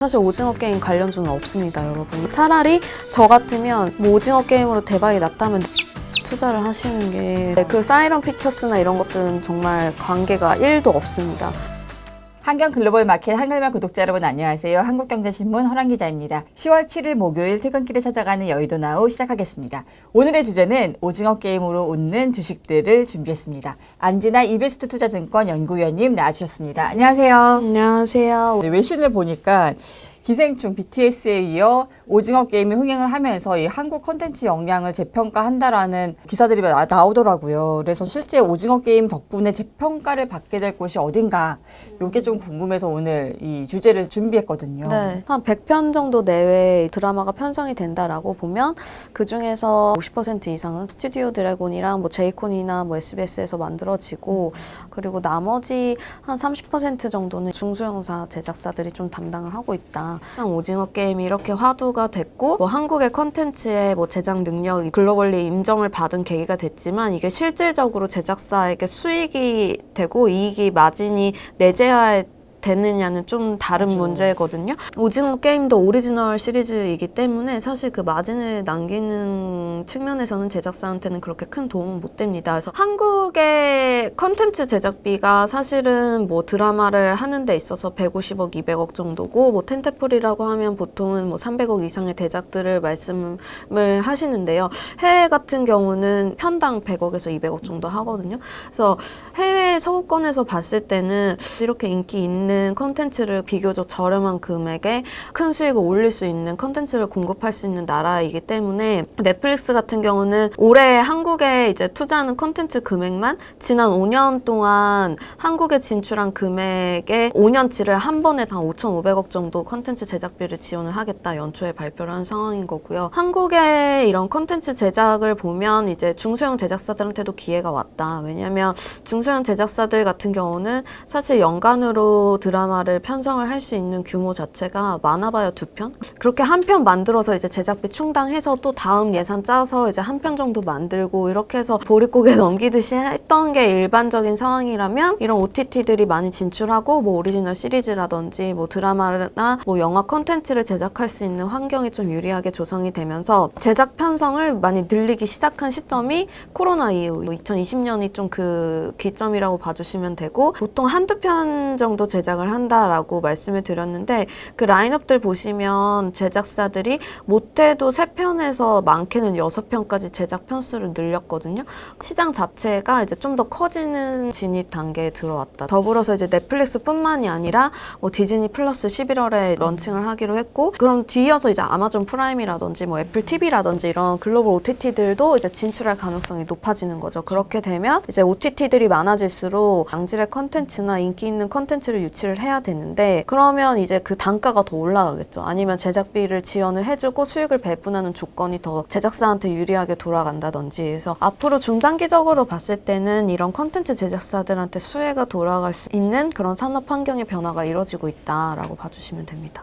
사실 오징어 게임 관련주는 없습니다, 여러분. 차라리 저 같으면 뭐 오징어 게임으로 대박이 났다면 투자를 하시는 게, 그 사이런 피처스나 이런 것들은 정말 관계가 1도 없습니다. 한경 글로벌 마켓 한글만 구독자 여러분 안녕하세요. 한국경제신문 허랑 기자입니다. 10월 7일 목요일 퇴근길에 찾아가는 여의도 나우 시작하겠습니다. 오늘의 주제는 오징어 게임으로 웃는 주식들을 준비했습니다. 안진아 이베스트 투자증권 연구위원님 나와주셨습니다. 안녕하세요. 안녕하세요. 외신을 보니까 기생충 BTS에 이어 오징어 게임이 흥행을 하면서 이 한국 콘텐츠 역량을 재평가한다라는 기사들이 나오더라고요. 그래서 실제 오징어 게임 덕분에 재평가를 받게 될 곳이 어딘가, 이게 좀 궁금해서 오늘 이 주제를 준비했거든요. 네, 한 100편 정도 내외 드라마가 편성이 된다라고 보면 그 중에서 50% 이상은 스튜디오 드래곤이랑 뭐 제이콘이나 뭐 SBS에서 만들어지고, 그리고 나머지 한 30% 정도는 중소형사 제작사들이 좀 담당을 하고 있다. 오징어 게임이 이렇게 화두가 됐고, 뭐 한국의 컨텐츠의 뭐 제작 능력이 글로벌리 인정을 받은 계기가 됐지만, 이게 실질적으로 제작사에게 수익이 되고 이익이 마진이 내재화 되느냐는 좀 다른 그렇죠. 문제거든요. 오징어 게임도 오리지널 시리즈이기 때문에 사실 그 마진을 남기는 측면에서는 제작사한테는 그렇게 큰 도움은 못 됩니다. 그래서 한국의 컨텐츠 제작비가 사실은 뭐 드라마를 하는 데 있어서 150억, 200억 정도고, 뭐 텐트폴이라고 하면 보통은 뭐 300억 이상의 대작들을 말씀을 하시는데요. 해외 같은 경우는 편당 100억에서 200억 정도 하거든요. 그래서 해외 서구권에서 봤을 때는 이렇게 인기 있는 컨텐츠를 비교적 저렴한 금액에 큰 수익을 올릴 수 있는 컨텐츠를 공급할 수 있는 나라이기 때문에, 넷플릭스 같은 경우는 올해 한국에 이제 투자하는 컨텐츠 금액만 지난 5년 동안 한국에 진출한 금액의 5년치를 한 번에 다 5,500억 정도 컨텐츠 제작비를 지원을 하겠다 연초에 발표를 한 상황인 거고요. 한국의 이런 컨텐츠 제작을 보면 이제 중소형 제작사들한테도 기회가 왔다. 왜냐하면 중소형 제작사들 같은 경우는 사실 연간으로 드라마를 편성을 할 수 있는 규모 자체가 많아봐야 2편? 그렇게 한 편 만들어서 이제 제작비 충당해서 또 다음 예산 짜서 이제 한 편 정도 만들고, 이렇게 해서 보릿고개 넘기듯이 했던 게 일반적인 상황이라면, 이런 OTT들이 많이 진출하고 뭐 오리지널 시리즈라든지 뭐 드라마나 뭐 영화 콘텐츠를 제작할 수 있는 환경이 좀 유리하게 조성이 되면서 제작 편성을 많이 늘리기 시작한 시점이 코로나 이후 2020년이 좀 그 기점이라고 봐주시면 되고, 보통 한두 편 정도 제작을 한다라고 말씀을 드렸는데, 그 라인업들 보시면 제작사들이 못해도 3편에서 많게는 6편까지 제작 편수를 늘렸거든요. 시장 자체가 이제 좀 더 커지는 진입 단계에 들어왔다. 더불어서 이제 넷플릭스뿐만이 아니라 뭐 디즈니 플러스 11월에 런칭을 하기로 했고, 그럼 뒤이어서 이제 아마존 프라임이라든지 뭐 애플 TV라든지 이런 글로벌 OTT들도 이제 진출할 가능성이 높아지는 거죠. 그렇게 되면 이제 OTT들이 많아질수록 양질의 컨텐츠나 인기 있는 컨텐츠를 유치를 해야 되는데, 그러면 이제 그 단가가 더 올라가겠죠. 아니면 제작비를 지원을 해주고 수익을 배분하는 조건이 더 제작사한테 유리하게 돌아간다든지 해서, 앞으로 중장기적으로 봤을 때는 이런 컨텐츠 제작사들한테 수혜가 돌아갈 수 있는 그런 산업 환경의 변화가 이루어지고 있다라고 봐주시면 됩니다.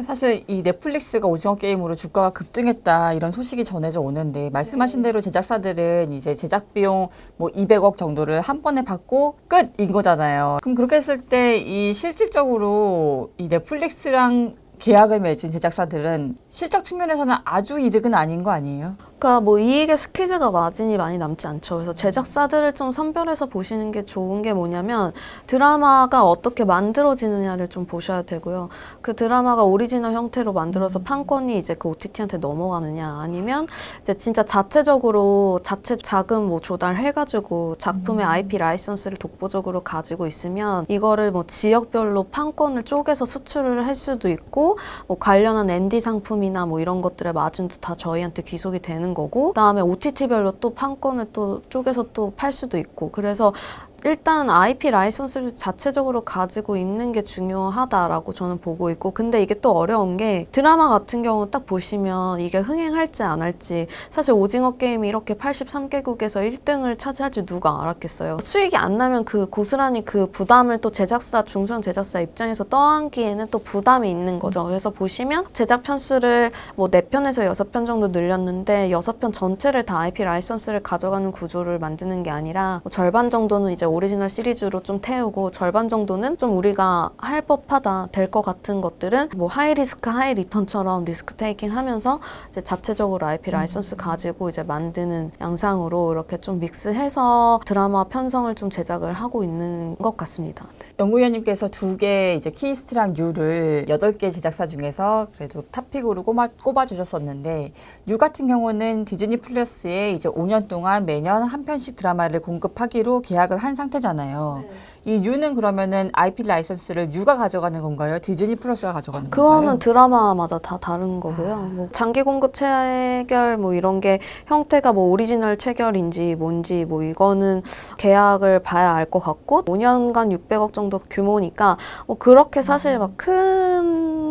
사실 이 넷플릭스가 오징어 게임으로 주가가 급등했다 이런 소식이 전해져 오는데, 말씀하신 대로 제작사들은 이제 제작 비용 뭐 200억 정도를 한 번에 받고 끝인 거잖아요. 그럼 그렇게 했을 때 이 실질적으로 이 넷플릭스랑 계약을 맺은 제작사들은 실적 측면에서는 아주 이득은 아닌 거 아니에요? 그러니까 뭐 이익의 스퀴즈가 마진이 많이 남지 않죠. 그래서 제작사들을 좀 선별해서 보시는 게 좋은 게 뭐냐면, 드라마가 어떻게 만들어지느냐를 좀 보셔야 되고요. 그 드라마가 오리지널 형태로 만들어서 판권이 이제 그 OTT한테 넘어가느냐, 아니면 이제 진짜 자체적으로 자체 자금 뭐 조달해가지고 작품의 IP 라이선스를 독보적으로 가지고 있으면 이거를 뭐 지역별로 판권을 쪼개서 수출을 할 수도 있고, 뭐 관련한 MD 상품이나 뭐 이런 것들의 마진도 다 저희한테 귀속이 되는 거고, 그다음에 OTT별로 또 판권을 또 쪼개서 또 팔 수도 있고, 그래서 일단 IP 라이선스를 자체적으로 가지고 있는 게 중요하다라고 저는 보고 있고, 근데 이게 또 어려운 게, 드라마 같은 경우 딱 보시면 이게 흥행할지 안 할지, 사실 오징어 게임이 이렇게 83개국에서 1등을 차지할지 누가 알았겠어요. 수익이 안 나면 그 고스란히 그 부담을 또 제작사, 중소형 제작사 입장에서 떠안기에는 또 부담이 있는 거죠. 그래서 보시면 제작 편수를 뭐 4편에서 6편 정도 늘렸는데 6편 전체를 다 IP 라이선스를 가져가는 구조를 만드는 게 아니라, 뭐 절반 정도는 이제 오리지널 시리즈로 좀 태우고 절반 정도는 좀 우리가 할 법하다 될 것 같은 것들은 뭐 하이 리스크 하이 리턴처럼 리스크 테이킹 하면서 이제 자체적으로 IP 라이선스 가지고 이제 만드는 양상으로 이렇게 좀 믹스해서 드라마 편성을 좀 제작을 하고 있는 것 같습니다. 네. 연구위원님께서 2개 이제 키스트랑 뉴를 8개 제작사 중에서 그래도 탑픽으로 꼽아주셨었는데, 뉴 같은 경우는 디즈니 플러스에 이제 5년 동안 매년 한 편씩 드라마를 공급하기로 계약을 한 상태잖아요. 이 뉴는 그러면은 IP 라이선스를 뉴가 가져가는 건가요? 디즈니 플러스가 가져가는 건가요? 그거는 드라마마다 다 다른 거고요. 뭐 장기 공급 체결 뭐 이런 게 형태가 뭐 오리지널 체결인지 뭔지 뭐 이거는 계약을 봐야 알 것 같고 5년간 600억 정도 규모니까 뭐 그렇게 사실 막 큰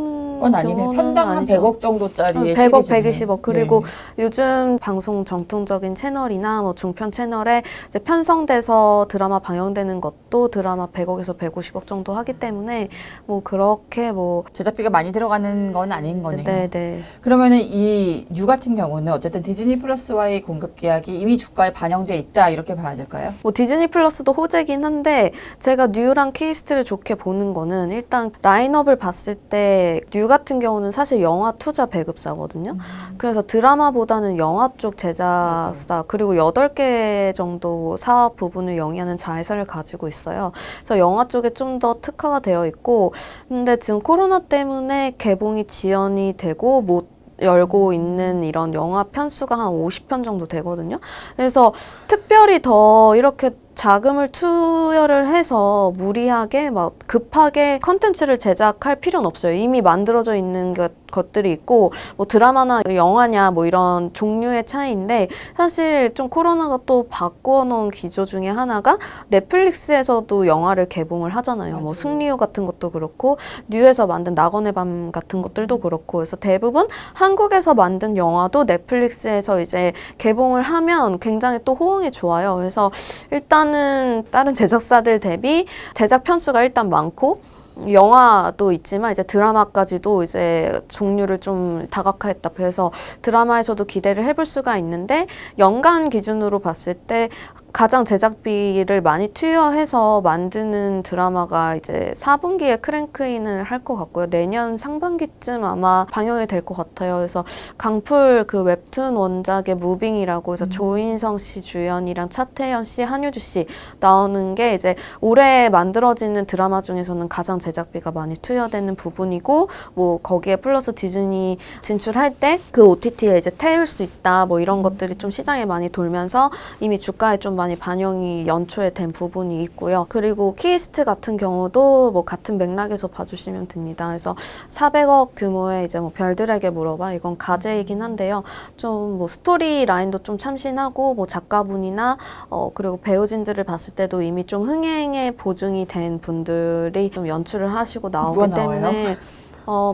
건 아니네. 편당 한 아니죠. 100억 정도짜리의 100억, 시리즈네. 120억. 그리고 네. 요즘 방송 정통적인 채널이나 뭐 중편 채널에 이제 편성돼서 드라마 방영되는 것도 드라마 100억에서 150억 정도 하기 때문에 뭐 그렇게 뭐 제작비가 많이 들어가는 건 아닌 거네요. 네네. 그러면은 이 뉴 같은 경우는 어쨌든 디즈니 플러스와의 공급 계약이 이미 주가에 반영돼 있다 이렇게 봐야 될까요? 뭐 디즈니 플러스도 호재긴 한데 제가 뉴랑 키스트를 좋게 보는 거는 일단 라인업을 봤을 때 뉴 같은 경우는 사실 영화 투자 배급사거든요. 그래서 드라마보다는 영화 쪽 제작사 그리고 8개 정도 사업 부분을 영위하는 자회사를 가지고 있어요. 그래서 영화 쪽에 좀 더 특화가 되어 있고 근데 지금 코로나 때문에 개봉이 지연이 되고 못 열고 있는 이런 영화 편수가 한 50편 정도 되거든요. 그래서 특별히 더 이렇게 자금을 투여를 해서 무리하게 막 급하게 컨텐츠를 제작할 필요는 없어요. 이미 만들어져 있는 것들이 있고 뭐 드라마나 영화냐 뭐 이런 종류의 차이인데 사실 좀 코로나가 또 바꿔놓은 기조 중에 하나가 넷플릭스에서도 영화를 개봉을 하잖아요. 맞아요. 뭐 승리호 같은 것도 그렇고 뉴에서 만든 낙원의 밤 같은 것들도 그렇고 그래서 대부분 한국에서 만든 영화도 넷플릭스에서 이제 개봉을 하면 굉장히 또 호응이 좋아요. 그래서 일단은 다른 제작사들 대비 제작 편수가 일단 많고 영화도 있지만 이제 드라마까지도 이제 종류를 좀 다각화했다. 그래서 드라마에서도 기대를 해볼 수가 있는데 연간 기준으로 봤을 때 가장 제작비를 많이 투여해서 만드는 드라마가 이제 4분기에 크랭크인을 할 것 같고요. 내년 상반기쯤 아마 방영이 될 것 같아요. 그래서 강풀 그 웹툰 원작의 무빙이라고 해서 조인성 씨 주연이랑 차태현 씨, 한효주 씨 나오는 게 이제 올해 만들어지는 드라마 중에서는 가장 제작비가 많이 투여되는 부분이고 뭐 거기에 플러스 디즈니 진출할 때 그 OTT에 이제 태울 수 있다 뭐 이런 것들이 좀 시장에 많이 돌면서 이미 주가에 좀 많이 반영이 연초에 된 부분이 있고요. 그리고 키스트 같은 경우도 뭐 같은 맥락에서 봐주시면 됩니다. 그래서 400억 규모의 이제 뭐 별들에게 물어봐 이건 가제이긴 한데요. 좀 뭐 스토리 라인도 좀 참신하고 뭐 작가분이나 그리고 배우진들을 봤을 때도 이미 좀 흥행에 보증이 된 분들이 좀 연출을 하시고 나오기 누가 나와요? 때문에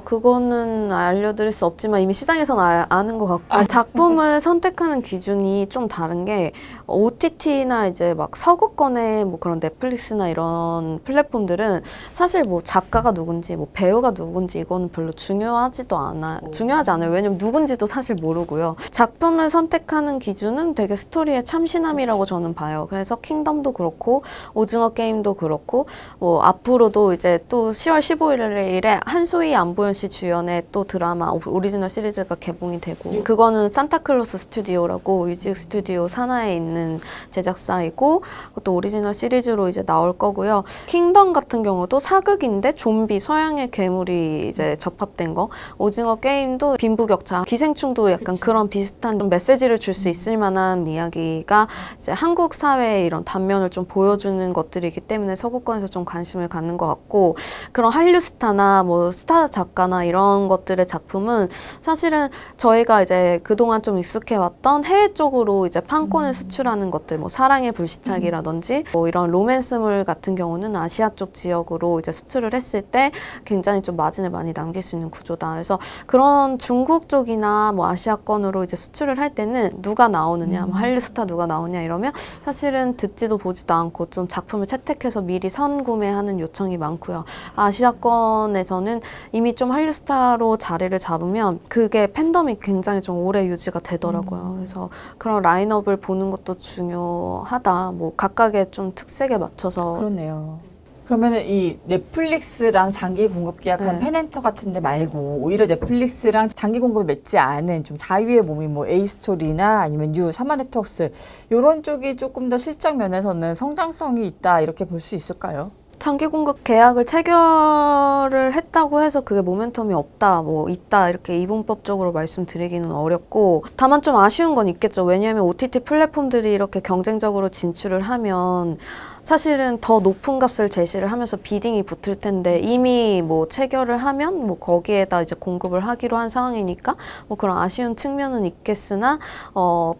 그거는 알려드릴 수 없지만 이미 시장에서는 아는 것 같고 작품을 선택하는 기준이 좀 다른 게 OTT나 이제 막 서구권의 뭐 그런 넷플릭스나 이런 플랫폼들은 사실 뭐 작가가 누군지 뭐 배우가 누군지 이거는 별로 중요하지 않아요. 왜냐면 누군지도 사실 모르고요. 작품을 선택하는 기준은 되게 스토리의 참신함이라고 저는 봐요. 그래서 킹덤도 그렇고 오징어 게임도 그렇고 뭐 앞으로도 이제 또 10월 15일에 한소희 안보현 씨 주연의 또 드라마 오리지널 시리즈가 개봉이 되고 그거는 산타클로스 스튜디오라고 뮤직 스튜디오 산하에 있는 제작사이고 그것도 오리지널 시리즈로 이제 나올 거고요. 킹덤 같은 경우도 사극인데 좀비 서양의 괴물이 이제 접합된 거. 오징어 게임도 빈부격차, 기생충도 약간 그런 비슷한 좀 메시지를 줄 수 있을 만한 이야기가 이제 한국 사회의 이런 단면을 좀 보여주는 것들이기 때문에 서구권에서 좀 관심을 갖는 것 같고 그런 한류 스타나 뭐 스타 작가나 이런 것들의 작품은 사실은 저희가 이제 그동안 좀 익숙해왔던 해외 쪽으로 이제 판권을 수출하는 것들, 뭐 사랑의 불시착이라든지 뭐 이런 로맨스물 같은 경우는 아시아 쪽 지역으로 이제 수출을 했을 때 굉장히 좀 마진을 많이 남길 수 있는 구조다. 그래서 그런 중국 쪽이나 뭐 아시아권으로 이제 수출을 할 때는 누가 나오느냐, 뭐 한류 스타 누가 나오냐 이러면 사실은 듣지도 보지도 않고 좀 작품을 채택해서 미리 선구매하는 요청이 많고요. 아시아권에서는 이미 좀 한류 스타로 자리를 잡으면 그게 팬덤이 굉장히 좀 오래 유지가 되더라고요. 그래서 그런 라인업을 보는 것도 중요하다. 뭐 각각의 좀 특색에 맞춰서. 그렇네요. 그러면은 이 넷플릭스랑 장기 공급 계약한 네. 팬엔터 같은 데 말고 오히려 넷플릭스랑 장기 공급을 맺지 않은 좀 자유의 몸인 뭐 에이스토리나 아니면 뉴, 사마네트웍스 요런 쪽이 조금 더 실적 면에서는 성장성이 있다 이렇게 볼 수 있을까요? 장기 공급 계약을 체결을 했다고 해서 그게 모멘텀이 없다, 뭐 있다 이렇게 이분법적으로 말씀드리기는 어렵고 다만 좀 아쉬운 건 있겠죠. 왜냐하면 OTT 플랫폼들이 이렇게 경쟁적으로 진출을 하면 사실은 더 높은 값을 제시를 하면서 비딩이 붙을 텐데 이미 뭐 체결을 하면 뭐 거기에다 이제 공급을 하기로 한 상황이니까 뭐 그런 아쉬운 측면은 있겠으나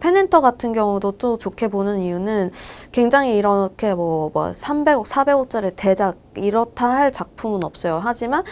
팬엔터 같은 경우도 또 좋게 보는 이유는 굉장히 이렇게 뭐 300억, 400억짜리 대작 이렇다 할 작품은 없어요. 하지만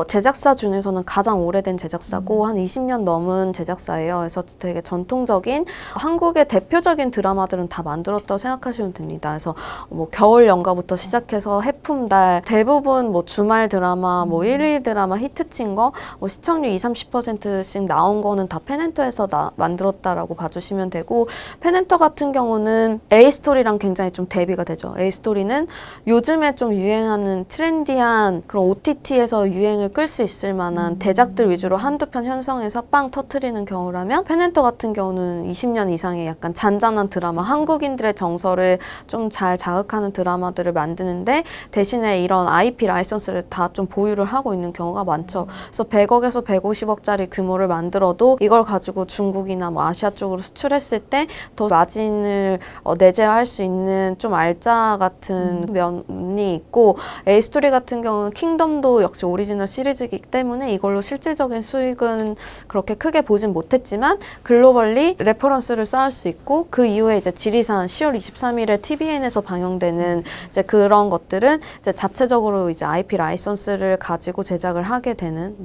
제작사 중에서는 가장 오래된 제작사고 한 20년 넘은 제작사예요. 그래서 되게 전통적인 한국의 대표적인 드라마들은 다 만들었다고 생각하시면 됩니다. 그래서 뭐 겨울 연가부터 시작해서 해품달 대부분 뭐 주말 드라마, 뭐 일일 드라마 히트친 거, 뭐 시청률 20-30%씩 나온 거는 다 팬엔터에서 만들었다라고 봐주시면 되고 팬엔터 같은 경우는 A스토리랑 굉장히 좀 대비가 되죠. A스토리는 요즘에 좀 유행하는 트렌디한 그런 OTT에서 유행을 끌 수 있을 만한 대작들 위주로 한두 편 편성해서 빵 터트리는 경우라면 팬엔터 같은 경우는 20년 이상의 약간 잔잔한 드라마, 한국인들의 정서를 좀 잘 자극하는 드라마들을 만드는데 대신에 이런 IP 라이선스를 다 좀 보유를 하고 있는 경우가 많죠. 그래서 100억에서 150억짜리 규모를 만들어도 이걸 가지고 중국이나 뭐 아시아 쪽으로 수출했을 때 더 마진을 내재할 수 있는 좀 알짜 같은 면이 있고 A스토리 같은 경우는 킹덤도 역시 오리지널 시리즈이기 때문에 이걸로 실질적인 수익은 그렇게 크게 보진 못했지만 글로벌리 레퍼런스를 쌓을 수 있고 그 이후에 이제 지리산 10월 23일에 TVN에서 방영되는 이제 그런 것들은 이제 자체적으로 이제 IP 라이선스를 가지고 제작을 하게 되는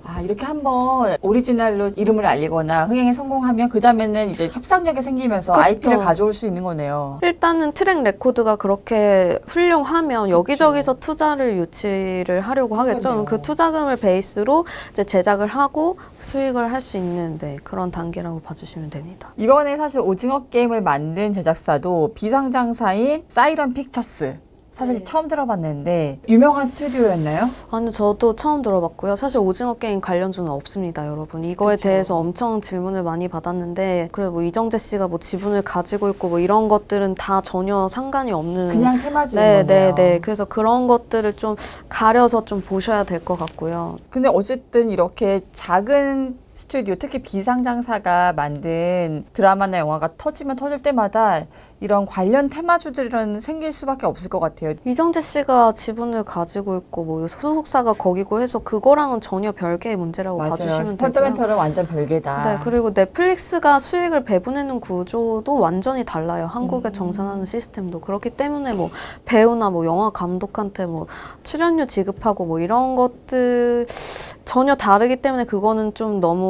아, 이렇게 한번 오리지널로 이름을 알리거나 흥행에 성공하면 그 다음에는 이제 협상력이 생기면서 그렇죠. IP를 가져올 수 있는 거네요. 일단은 트랙 레코드가 그렇게 훌륭하면 여기저기서 투자를 유치를 하려고 하겠죠. 그러네요. 그 투자금을 베이스로 이제 제작을 하고 수익을 할 수 있는 그런 단계라고 봐주시면 됩니다. 이번에 사실 오징어 게임을 만든 제작사도 비상장사인 사이런 픽처스. 사실 처음 들어봤는데 유명한 스튜디오였나요? 아니 저도 처음 들어봤고요. 사실 오징어 게임 관련주는 없습니다, 여러분. 이거에 그쵸. 대해서 엄청 질문을 많이 받았는데 그래 뭐 이정재 씨가 뭐 지분을 가지고 있고 뭐 이런 것들은 다 전혀 상관이 없는 그냥 테마주인 거네요. 네. 그래서 그런 것들을 좀 가려서 좀 보셔야 될 것 같고요. 근데 어쨌든 이렇게 작은 스튜디오, 특히 비상장사가 만든 드라마나 영화가 터지면 터질 때마다 이런 관련 테마주들은 생길 수밖에 없을 것 같아요. 이정재 씨가 지분을 가지고 있고 뭐 소속사가 거기고 해서 그거랑은 전혀 별개의 문제라고 봐주시면 되고요. 펀더멘털은 완전 별개다. 네, 그리고 넷플릭스가 수익을 배분하는 구조도 완전히 달라요. 한국에 정산하는 시스템도. 그렇기 때문에 뭐 배우나 뭐 영화 감독한테 뭐 출연료 지급하고 뭐 이런 것들 전혀 다르기 때문에 그거는 좀 너무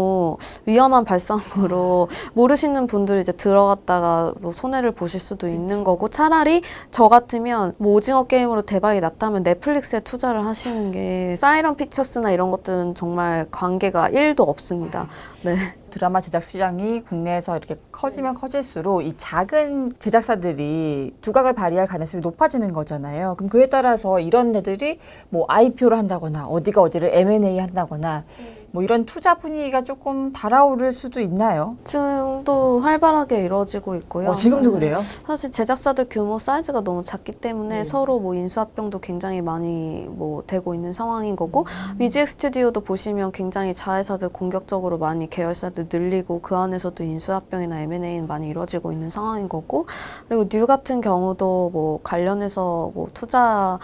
위험한 발상으로 모르시는 분들이 이제 들어갔다가 뭐 손해를 보실 수도 있는 거고 차라리 저 같으면 뭐 오징어 게임으로 대박이 났다면 넷플릭스에 투자를 하시는 게 사이런 픽처스나 이런 것들은 정말 관계가 1도 없습니다. 네. 드라마 제작 시장이 국내에서 이렇게 커지면 커질수록 이 작은 제작사들이 두각을 발휘할 가능성이 높아지는 거잖아요. 그럼 그에 따라서 이런 데들이 뭐 IPO를 한다거나 어디가 어디를 M&A 한다거나 뭐 이런 투자 분위기가 조금 달아오를 수도 있나요? 지금도 활발하게 이루어지고 있고요. 지금도 그래요? 사실 제작사들 규모 사이즈가 너무 작기 때문에 서로 뭐 인수합병도 굉장히 많이 뭐 되고 있는 상황인 거고 뮤직 스튜디오도 보시면 굉장히 자회사들 공격적으로 많이 계열사들 늘리고 그 안에서도 인수합병이나 M&A는 많이 이루어지고 있는 상황인 거고 그리고 뉴 같은 경우도 뭐 관련해서 뭐 투자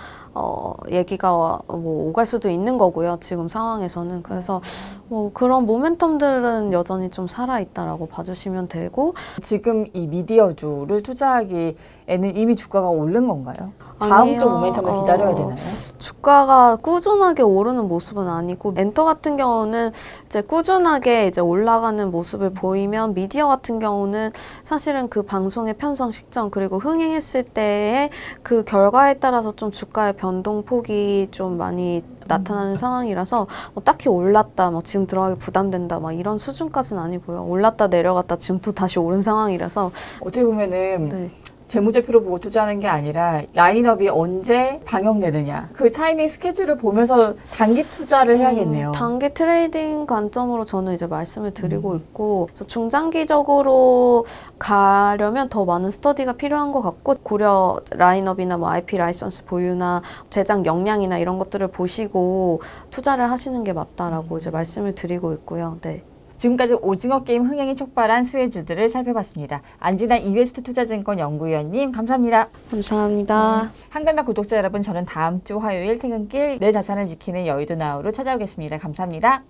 얘기가 뭐 오갈 수도 있는 거고요. 지금 상황에서는. 그래서 뭐 그런 모멘텀들은 여전히 좀 살아있다라고 봐주시면 되고 지금 이 미디어주를 투자하기에는 이미 주가가 오른 건가요? 다음 또 아니요. 모멘텀을 기다려야 되나요? 주가가 꾸준하게 오르는 모습은 아니고 엔터 같은 경우는 이제 꾸준하게 이제 올라가는 모습을 보이면 미디어 같은 경우는 사실은 그 방송의 편성 시점 그리고 흥행했을 때의 그 결과에 따라서 좀 주가의 변동폭이 좀 많이 나타나는 상황이라서 뭐 딱히 올랐다, 뭐 지금 들어가기 부담된다, 막 이런 수준까지는 아니고요. 올랐다 내려갔다 지금 또 다시 오른 상황이라서 어떻게 보면은 네. 재무제표로 보고 투자하는 게 아니라 라인업이 언제 방영되느냐 그 타이밍 스케줄을 보면서 단기 투자를 해야겠네요. 단기 트레이딩 관점으로 저는 이제 말씀을 드리고 있고, 그래서 중장기적으로 가려면 더 많은 스터디가 필요한 것 같고, 고려 라인업이나 뭐 IP 라이선스 보유나 제작 역량이나 이런 것들을 보시고 투자를 하시는 게 맞다라고 이제 말씀을 드리고 있고요. 네. 지금까지 오징어 게임 흥행이 촉발한 수혜주들을 살펴봤습니다. 안진아 이베스트 투자증권 연구위원님 감사합니다. 감사합니다. 한글맛 구독자 여러분, 저는 다음 주 화요일 퇴근길 내 자산을 지키는 여의도 나우로 찾아오겠습니다. 감사합니다.